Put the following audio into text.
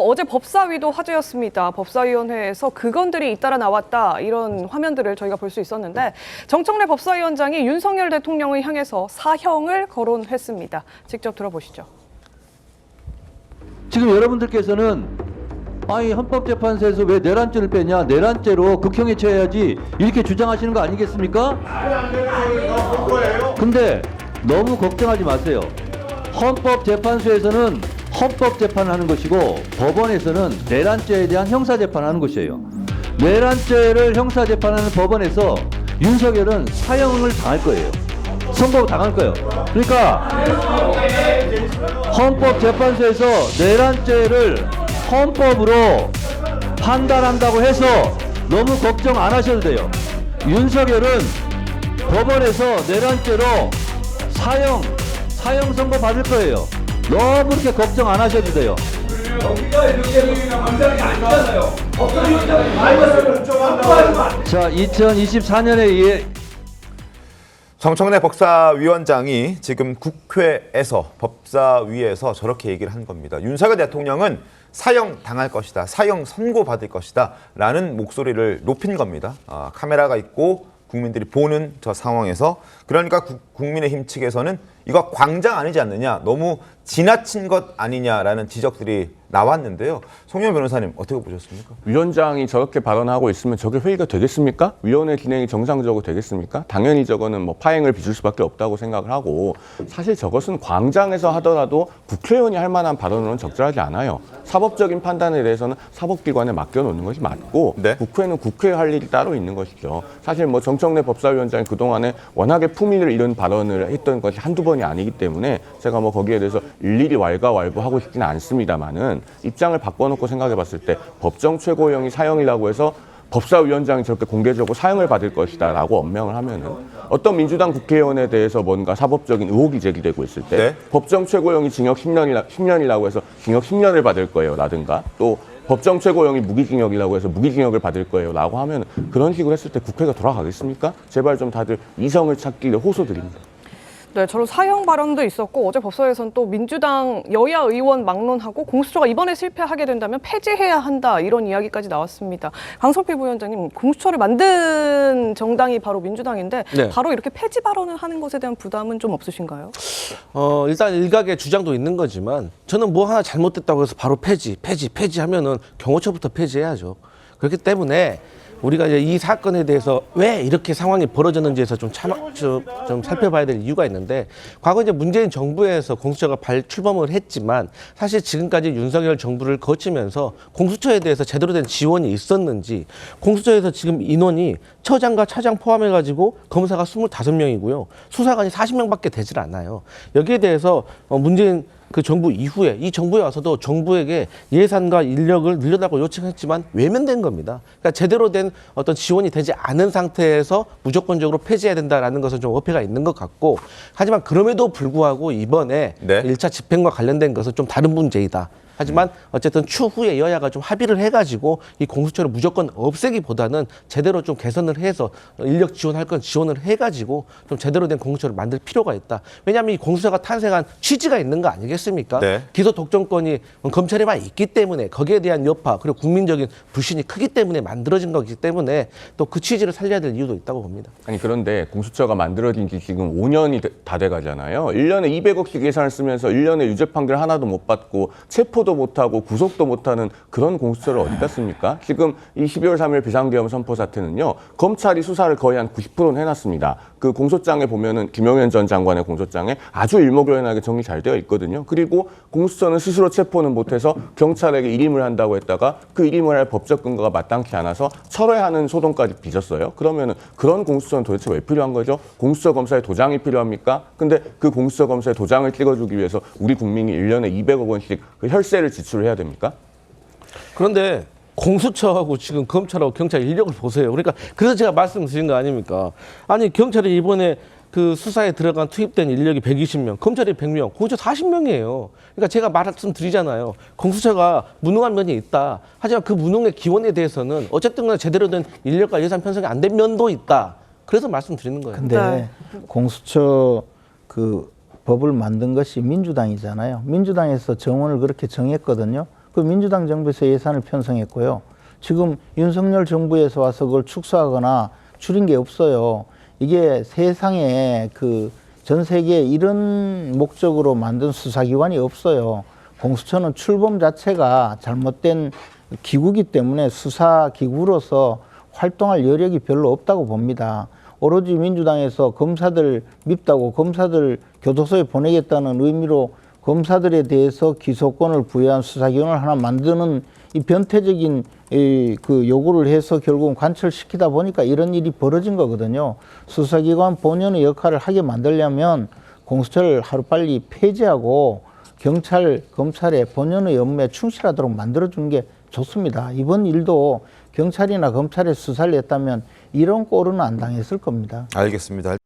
어제 법사위도 화제였습니다. 법사위원회에서 그건들이 잇따라 나왔다. 이런 화면들을 저희가 볼 수 있었는데 정청래 법사위원장이 윤석열 대통령을 향해서 사형을 거론했습니다. 직접 들어보시죠. 지금 여러분들께서는 아니 헌법재판소에서 왜 내란죄를 빼냐, 내란죄로 극형에 처해야지 이렇게 주장하시는 거 아니겠습니까? 근데 너무 걱정하지 마세요. 헌법재판소에서는 헌법재판을 하는 것이고 법원에서는 내란죄에 대한 형사재판을 하는 것이에요. 내란죄를 형사재판하는 법원에서 윤석열은 사형을 당할 거예요. 선고 당할 거예요. 그러니까 헌법재판소에서 내란죄를 헌법으로 판단한다고 해서 너무 걱정 안 하셔도 돼요. 윤석열은 법원에서 내란죄로 사형 선고 받을 거예요. 너무 그렇게 걱정 안 하셔도 돼요. 여기가 이렇게 감당이 아니잖아요. 법사위원장이 말씀을 자, 2024년에 정청래 법사위원장이 지금 국회에서 법사위에서 저렇게 얘기를 한 겁니다. 윤석열 대통령은 사형 당할 것이다, 사형 선고받을 것이다 라는 목소리를 높인 겁니다. 카메라가 있고 국민들이 보는 저 상황에서. 그러니까 국민의힘 측에서는 이거 광장 아니지 않느냐, 너무 지나친 것 아니냐라는 지적들이 나왔는데요. 송영 변호사님 어떻게 보셨습니까? 위원장이 저렇게 발언하고 있으면 저게 회의가 되겠습니까? 위원회 진행이 정상적으로 되겠습니까? 당연히 저거는 뭐 파행을 빚을 수밖에 없다고 생각을 하고, 사실 저것은 광장에서 하더라도 국회의원이 할 만한 발언으로는 적절하지 않아요. 사법적인 판단에 대해서는 사법기관에 맡겨놓는 것이 맞고, 네. 국회는 국회에 할 일이 따로 있는 것이죠. 사실 뭐 정청래 법사위원장이 그동안에 워낙에 품위를 잃은 발언을 했던 것이 한두 번이 아니기 때문에 제가 뭐 거기에 대해서 일일이 왈가왈부하고 싶지는 않습니다만은, 입장을 바꿔놓고 생각해 봤을 때 법정 최고형이 사형이라고 해서 법사위원장이 저렇게 공개적으로 사형을 받을 것이다 라고 언명을 하면은, 어떤 민주당 국회의원에 대해서 뭔가 사법적인 의혹이 제기되고 있을 때 네. 법정 최고형이 징역 10년이라고 해서 징역 10년을 받을 거예요 라든가, 또 법정 최고형이 무기징역이라고 해서 무기징역을 받을 거예요 라고 하면, 그런 식으로 했을 때 국회가 돌아가겠습니까? 제발 좀 다들 이성을 찾기를 호소드립니다. 네, 저런 사형 발언도 있었고 어제 법사위에서는 또 민주당 여야 의원 막론하고 공수처가 이번에 실패하게 된다면 폐지해야 한다 이런 이야기까지 나왔습니다. 강성필 부위원장님, 공수처를 만든 정당이 바로 민주당인데 네. 바로 이렇게 폐지 발언을 하는 것에 대한 부담은 좀 없으신가요? 일단 일각의 주장도 있는 거지만 저는 뭐 하나 잘못됐다고 해서 바로 폐지하면은 경호처부터 폐지해야죠. 그렇기 때문에 우리가 이제 이 사건에 대해서 왜 이렇게 상황이 벌어졌는지에서 좀 살펴봐야 될 이유가 있는데, 과거 이제 문재인 정부에서 공수처가 출범을 했지만 사실 지금까지 윤석열 정부를 거치면서 공수처에 대해서 제대로 된 지원이 있었는지, 공수처에서 지금 인원이 처장과 차장 포함해가지고 검사가 25명이고요. 수사관이 40명밖에 되질 않아요. 여기에 대해서 문재인 그 정부 이후에 이 정부에 와서도 정부에게 예산과 인력을 늘려달라고 요청했지만 외면된 겁니다. 그러니까 제대로 된 어떤 지원이 되지 않은 상태에서 무조건적으로 폐지해야 된다라는 것은 좀 어폐가 있는 것 같고, 하지만 그럼에도 불구하고 이번에 네. 1차 집행과 관련된 것은 좀 다른 문제이다. 하지만 어쨌든 추후에 여야가 좀 합의를 해가지고 이 공수처를 무조건 없애기보다는 제대로 좀 개선을 해서 인력 지원할 건 지원을 해가지고 좀 제대로 된 공수처를 만들 필요가 있다. 왜냐하면 이 공수처가 탄생한 취지가 있는 거 아니겠습니까? 네. 기소 독점권이 검찰에만 있기 때문에 거기에 대한 여파 그리고 국민적인 불신이 크기 때문에 만들어진 거기 때문에 또 그 취지를 살려야 될 이유도 있다고 봅니다. 아니 그런데 공수처가 만들어진 지 지금 5년이 다 돼가잖아요. 1년에 200억씩 예산을 쓰면서 1년에 유죄 판결 하나도 못 받고 체포도 못하고 구속도 못하는 그런 공수처를 어디다 씁니까? 지금 이 12월 3일 비상계엄 선포 사태는요, 검찰이 수사를 거의 한 90%는 해놨습니다. 그 공소장에 보면은 김용현 전 장관의 공소장에 아주 일목요연하게 정리 잘 되어 있거든요. 그리고 공수처는 스스로 체포는 못해서 경찰에게 일임을 한다고 했다가 그 일임을 할 법적 근거가 마땅치 않아서 철회하는 소송까지 빚었어요. 그러면은 그런 공수처는 도대체 왜 필요한 거죠? 공수처 검사의 도장이 필요합니까? 근데 그 공수처 검사의 도장을 찍어주기 위해서 우리 국민이 1년에 200억 원씩 그 혈세를 지출을 해야 됩니까? 그런데 공수처하고 지금 검찰하고 경찰 인력을 보세요. 그러니까 그래서 제가 말씀드린 거 아닙니까? 아니 경찰이 이번에 그 수사에 들어간 투입된 인력이 120명, 검찰이 100명, 공수처 40명이에요. 그러니까 제가 말씀드리잖아요. 공수처가 무능한 면이 있다. 하지만 그 무능의 기원에 대해서는 어쨌든 간에 제대로 된 인력과 예산 편성이 안 된 면도 있다. 그래서 말씀드리는 거예요. 근데 네. 공수처 그 법을 만든 것이 민주당이잖아요. 민주당에서 정원을 그렇게 정했거든요. 그 민주당 정부에서 예산을 편성했고요. 지금 윤석열 정부에서 와서 그걸 축소하거나 줄인 게 없어요. 이게 세상에 그 전 세계에 이런 목적으로 만든 수사기관이 없어요. 공수처는 출범 자체가 잘못된 기구이기 때문에 수사기구로서 활동할 여력이 별로 없다고 봅니다. 오로지 민주당에서 검사들 밉다고 검사들 교도소에 보내겠다는 의미로 검사들에 대해서 기소권을 부여한 수사기관을 하나 만드는 이 변태적인 그 요구를 해서 결국은 관철시키다 보니까 이런 일이 벌어진 거거든요. 수사기관 본연의 역할을 하게 만들려면 공수처를 하루빨리 폐지하고 경찰, 검찰의 본연의 업무에 충실하도록 만들어주는 게 좋습니다. 이번 일도 경찰이나 검찰에 수사를 했다면 이런 꼴은 안 당했을 겁니다. 알겠습니다.